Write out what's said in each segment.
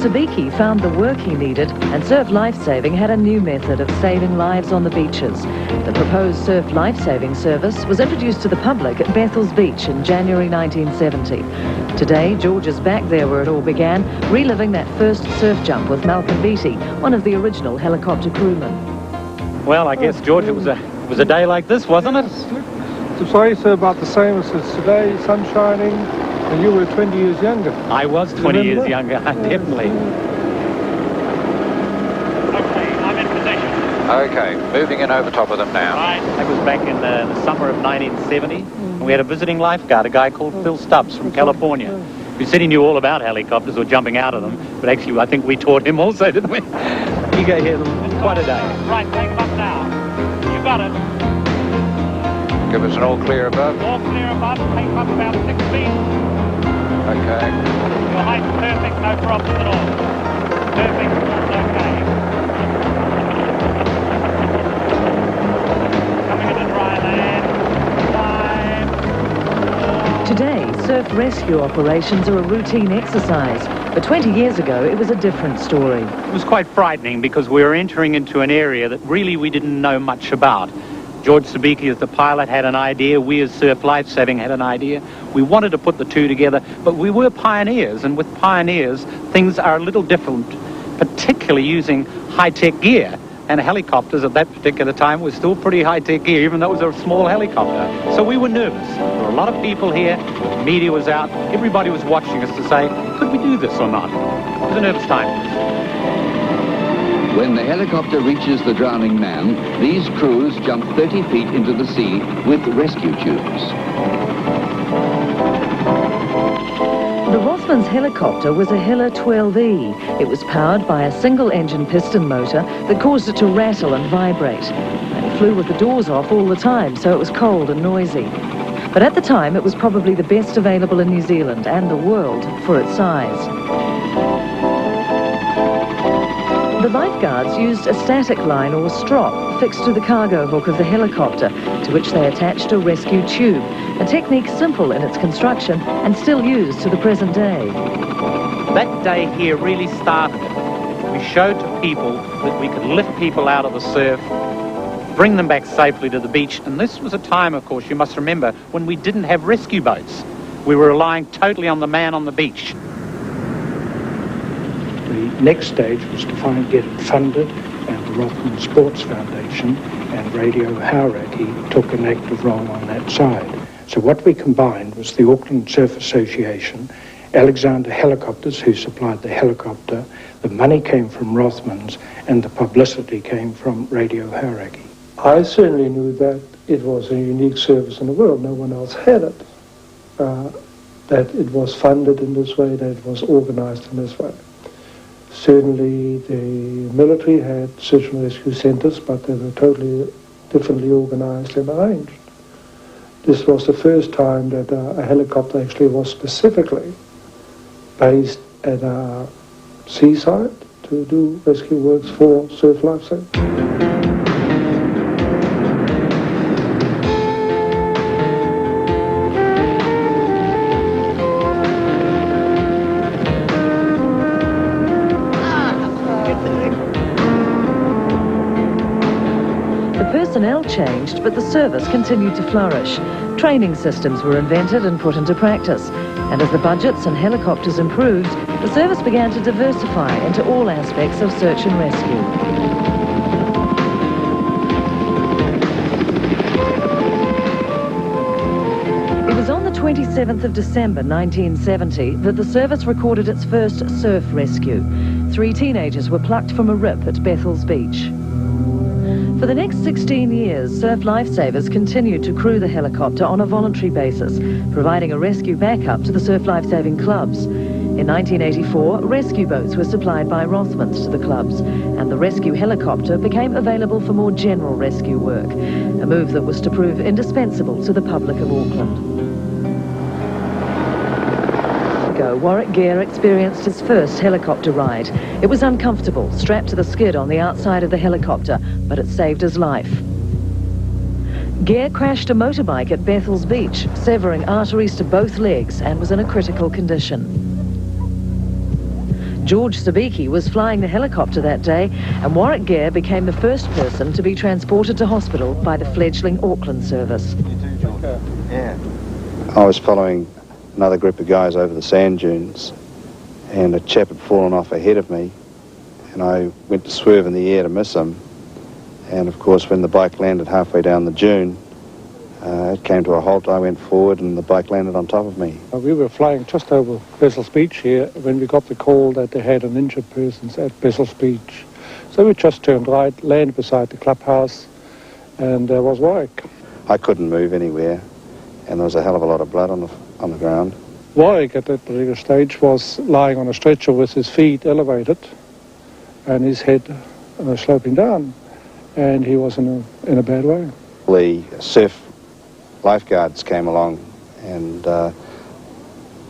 Sabiki found the work he needed, and Surf Lifesaving had a new method of saving lives on the beaches. The proposed Surf Lifesaving service was introduced to the public at Bethells Beach in January 1970. Today, George is back there where it all began, reliving that first surf jump with Malcolm Beattie, one of the original helicopter crewmen. Well, I guess, George, it was a day like this, wasn't it? To say so about the same as today, sun shining, and you were 20 years younger. I was 20 years younger, definitely. Okay, I'm in position. Okay, moving in over top of them now. Right. That was back in the summer of 1970. And we had a visiting lifeguard, a guy called Phil Stubbs from California, who said he knew all about helicopters or jumping out of them, but actually I think we taught him also, didn't we? He got here quite a day. Right, take them up now. You got it. Give us an all clear above. All clear above, take them up about 6 feet. Okay. Your height's perfect, no problems at all. Perfect, okay. Coming into dry land. 5, 4. Today, surf rescue operations are a routine exercise, but 20 years ago it was a different story. It was quite frightening because we were entering into an area that really we didn't know much about. George Sabiki as the pilot had an idea, we as Surf Lifesaving had an idea. We wanted to put the two together, but we were pioneers, and with pioneers things are a little different, particularly using high-tech gear. And helicopters at that particular time were still pretty high-tech gear, even though it was a small helicopter. So we were nervous. There were a lot of people here, the media was out, everybody was watching us to say, could we do this or not? It was a nervous time. When the helicopter reaches the drowning man, these crews jump 30 feet into the sea with rescue tubes. The Rothmans helicopter was a Hiller 12E. It was powered by a single-engine piston motor that caused it to rattle and vibrate. And it flew with the doors off all the time, so it was cold and noisy. But at the time, it was probably the best available in New Zealand and the world for its size. The lifeguards used a static line or strop fixed to the cargo hook of the helicopter, to which they attached a rescue tube, a technique simple in its construction and still used to the present day. That day here really started it. We showed to people that we could lift people out of the surf, bring them back safely to the beach, and this was a time, of course, you must remember, when we didn't have rescue boats. We were relying totally on the man on the beach. The next stage was to get it funded, and the Rothman Sports Foundation and Radio Hauraki took an active role on that side. So what we combined was the Auckland Surf Association, Alexander Helicopters, who supplied the helicopter, the money came from Rothmans, and the publicity came from Radio Hauraki. I certainly knew that it was a unique service in the world. No one else had it. That it was funded in this way, that it was organized in this way. Certainly the military had search and rescue centres, but they were totally differently organised and arranged. This was the first time that a helicopter actually was specifically based at a seaside to do rescue works for surf lifesaving. Personnel changed, but the service continued to flourish. Training systems were invented and put into practice. And as the budgets and helicopters improved, the service began to diversify into all aspects of search and rescue. It was on the 27th of December 1970 that the service recorded its first surf rescue. 3 teenagers were plucked from a rip at Bethells Beach. For the next 16 years, Surf Lifesavers continued to crew the helicopter on a voluntary basis, providing a rescue backup to the surf lifesaving clubs. In 1984, rescue boats were supplied by Rothmans to the clubs, and the rescue helicopter became available for more general rescue work, a move that was to prove indispensable to the public of Auckland. Warwick Gear experienced his first helicopter ride. It was uncomfortable, strapped to the skid on the outside of the helicopter, but it saved his life. Gear crashed a motorbike at Bethells Beach, severing arteries to both legs, and was in a critical condition. George Sabiki was flying the helicopter that day, and Warwick Gare became the first person to be transported to hospital by the fledgling Auckland service. I was following another group of guys over the sand dunes, and a chap had fallen off ahead of me, and I went to swerve in the air to miss him. And of course, when the bike landed halfway down the dune, it came to a halt. I went forward and the bike landed on top of me. We were flying just over Bessel's Beach here when we got the call that they had an injured person at Bessel's Beach. So we just turned right, landed beside the clubhouse, and there was Warwick. I couldn't move anywhere, and there was a hell of a lot of blood on the ground. Warwick at that particular stage was lying on a stretcher with his feet elevated and his head sloping down, and he was in a bad way. The surf lifeguards came along, and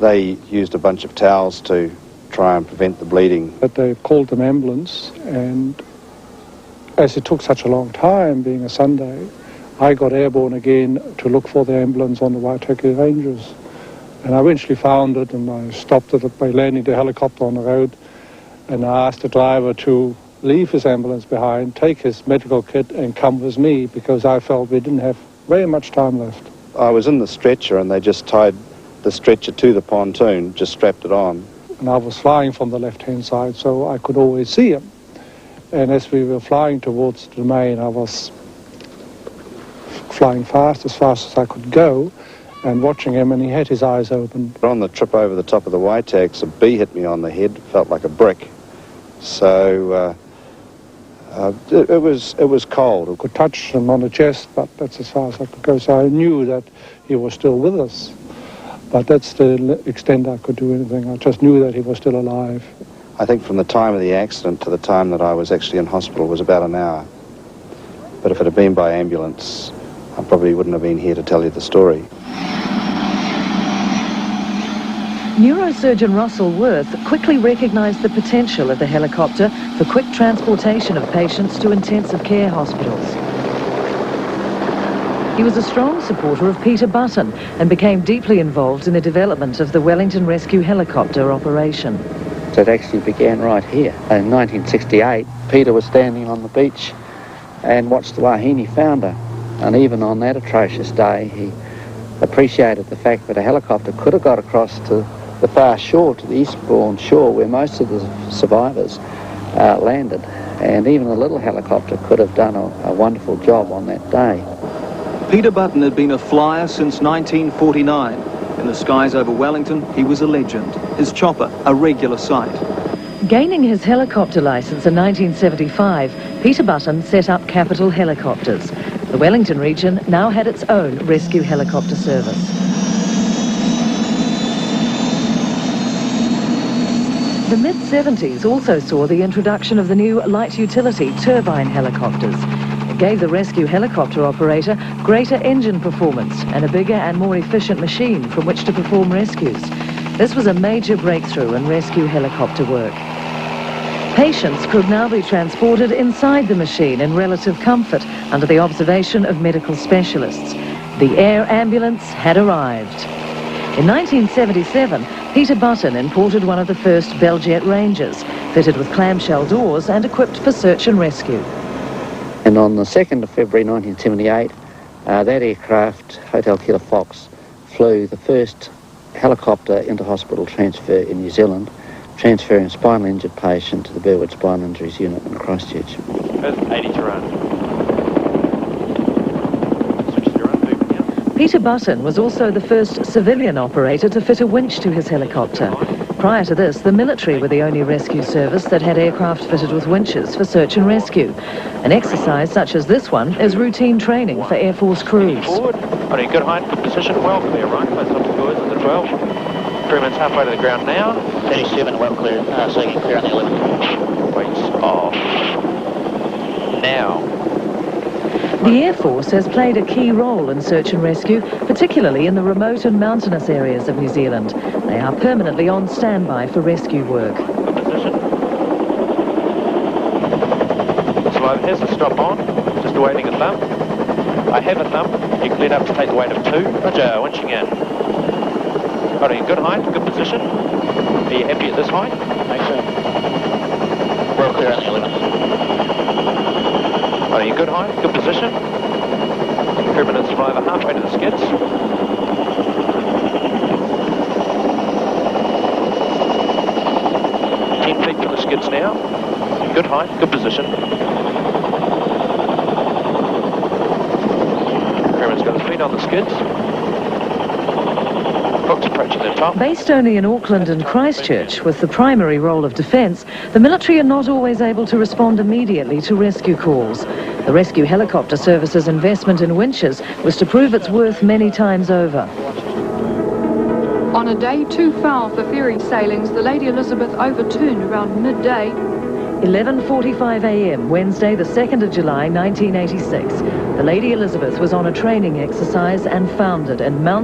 they used a bunch of towels to try and prevent the bleeding. But they called an ambulance, and as it took such a long time, being a Sunday, I got airborne again to look for the ambulance on the Waitaki Ranges. And I eventually found it, and I stopped it by landing the helicopter on the road, and I asked the driver to leave his ambulance behind, take his medical kit and come with me, because I felt we didn't have very much time left. I was in the stretcher, and they just tied the stretcher to the pontoon, just strapped it on. And I was flying from the left-hand side, so I could always see him. And as we were flying towards the main, I was flying fast as I could go, and watching him, and he had his eyes open. On the trip over the top of the Waitaks, a bee hit me on the head, felt like a brick. So it was cold. I could touch him on the chest, but that's as far as I could go. So I knew that he was still with us. But that's the extent I could do anything. I just knew that he was still alive. I think from the time of the accident to the time that I was actually in hospital was about an hour. But if it had been by ambulance, I probably wouldn't have been here to tell you the story. Neurosurgeon Russell Worth quickly recognised the potential of the helicopter for quick transportation of patients to intensive care hospitals. He was a strong supporter of Peter Button and became deeply involved in the development of the Wellington Rescue Helicopter operation. It actually began right here. In 1968, Peter was standing on the beach and watched the Wahine founder. And even on that atrocious day, he appreciated the fact that a helicopter could have got across to the far shore, to the eastbourne shore, where most of the survivors landed. And even a little helicopter could have done a wonderful job on that day. Peter Button had been a flyer since 1949. In the skies over Wellington, he was a legend. His chopper, a regular sight. Gaining his helicopter licence in 1975, Peter Button set up Capital Helicopters. The Wellington region now had its own rescue helicopter service. The mid-70s also saw the introduction of the new light utility turbine helicopters. It gave the rescue helicopter operator greater engine performance and a bigger and more efficient machine from which to perform rescues. This was a major breakthrough in rescue helicopter work. Patients could now be transported inside the machine in relative comfort under the observation of medical specialists. The air ambulance had arrived. In 1977, Peter Button imported one of the first Belljet Rangers, fitted with clamshell doors and equipped for search and rescue. And on the 2nd of February 1978, that aircraft, Hotel Killer Fox, flew the first helicopter into hospital transfer in New Zealand, transferring a spinal injured patient to the Burwood Spinal Injuries Unit in Christchurch. 80 to run. Peter Button was also the first civilian operator to fit a winch to his helicopter. Prior to this, the military were the only rescue service that had aircraft fitted with winches for search and rescue. An exercise such as this one is routine training for Air Force crews. Forward, on a good height, good position, well clear, right, close up to good on the 12. Crewman's halfway to the ground now. 37, well clear, so you can clear on the 11. Weights off. Now. The Air Force has played a key role in search and rescue, particularly in the remote and mountainous areas of New Zealand. They are permanently on standby for rescue work. Good position. Slow, here's the stop on, just awaiting a thump. I have a thump, you cleared up to take the weight of 2. Roger, winching in. Right, good height, good position. Are you happy at this height? Thanks, sir. We're clear on the 11th. Right, good height, good position. Crewman and survivor halfway to the skids. Feet from the skids now. Good height, good position. Crewman's got his feet on the skids. Hooks approaching the top. Based only in Auckland and Christchurch, with the primary role of defence, the military are not always able to respond immediately to rescue calls. The rescue helicopter service's investment in winches was to prove its worth many times over. On a day too foul for ferry sailings, the Lady Elizabeth overturned around midday. 11:45 a.m. Wednesday, the 2nd of July, 1986. The Lady Elizabeth was on a training exercise and foundered in Mount